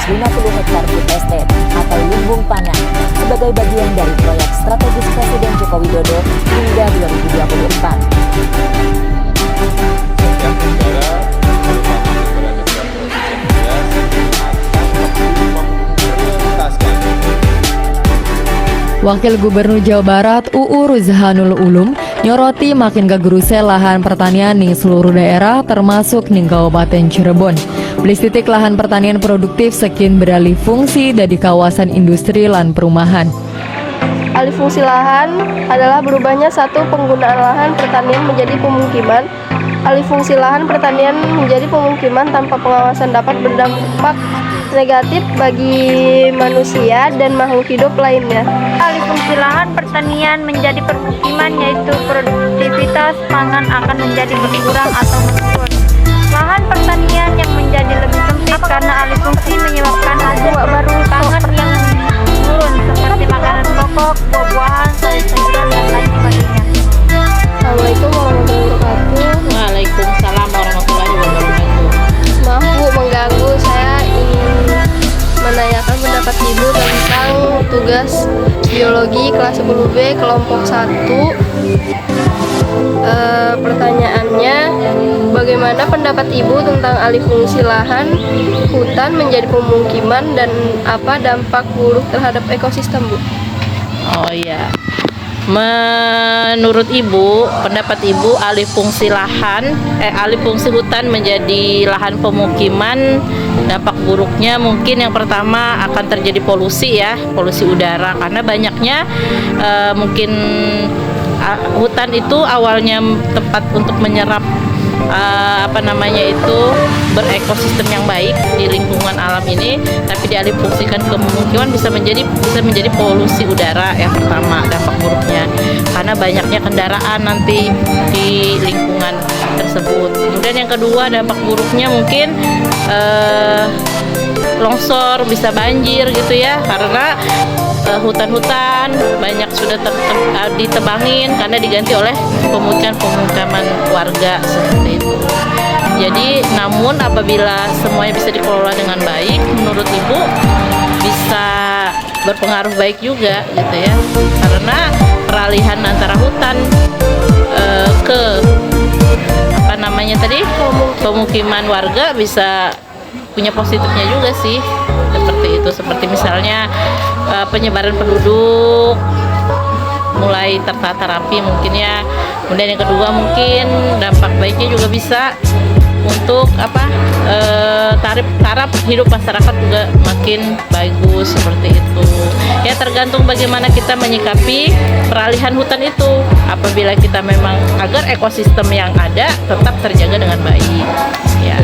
50 hektar food estate atau lumbung pangan sebagai bagian dari proyek strategis Presiden Joko Widodo hingga 2024. Wakil Gubernur Jawa Barat UU Ruzhanul Ulum nyoroti makin gageruse lahan pertanian ning seluruh daerah termasuk ning Kabupaten Cirebon. Belis titik lahan pertanian produktif sekin beralih fungsi dari kawasan industri lan perumahan. Alih fungsi lahan adalah berubahnya satu penggunaan lahan pertanian menjadi pemukiman. Alih fungsi lahan pertanian menjadi pemukiman tanpa pengawasan dapat berdampak negatif bagi manusia dan makhluk hidup lainnya. Alih fungsi lahan pertanian menjadi permukiman, yaitu produktivitas pangan akan menjadi berkurang atau menurun. Lahan pertanian yang menjadi lebih sempit karena alih fungsi menyebabkan hasil baru pangan yang menurun seperti makanan pokok, buah-buahan, sayur-sayuran, dan lain sebagainya. Assalamualaikum warahmatullahi wabarakatuh. Waalaikumsalam warahmatullahi wabarakatuh. Maaf Bu mengganggu, saya ingin menanyakan pendapat Ibu tentang tugas biologi kelas 10B kelompok 1. Pertanyaannya, bagaimana pendapat Ibu tentang alih fungsi lahan hutan menjadi pemukiman dan apa dampak buruk terhadap ekosistem, Bu? Oh iya. Menurut Ibu, pendapat Ibu alih fungsi hutan menjadi lahan pemukiman, dampak buruknya mungkin yang pertama akan terjadi polusi ya, polusi udara, karena banyaknya mungkin hutan itu awalnya tempat untuk menyerap berekosistem yang baik di lingkungan alam ini, tapi dialihfungsikan ke pemukiman bisa menjadi polusi udara yang pertama dampak buruknya, karena banyaknya kendaraan nanti di lingkungan tersebut. Kemudian yang kedua dampak buruknya mungkin longsor, bisa banjir gitu ya, karena hutan-hutan banyak sudah ditebangin karena diganti oleh pemukiman warga seperti itu. Jadi namun apabila semuanya bisa dikelola dengan baik, menurut Ibu bisa berpengaruh baik juga gitu ya, karena peralihan antara hutan ke pemukiman warga bisa punya positifnya juga sih, seperti itu. Seperti misalnya penyebaran penduduk mulai tertata rapi mungkin ya. Kemudian yang kedua mungkin dampak baiknya juga bisa untuk taraf hidup masyarakat juga makin bagus seperti itu. Ya tergantung bagaimana kita menyikapi peralihan hutan itu. Apabila kita memang agar ekosistem yang ada tetap terjaga dengan baik. Ya.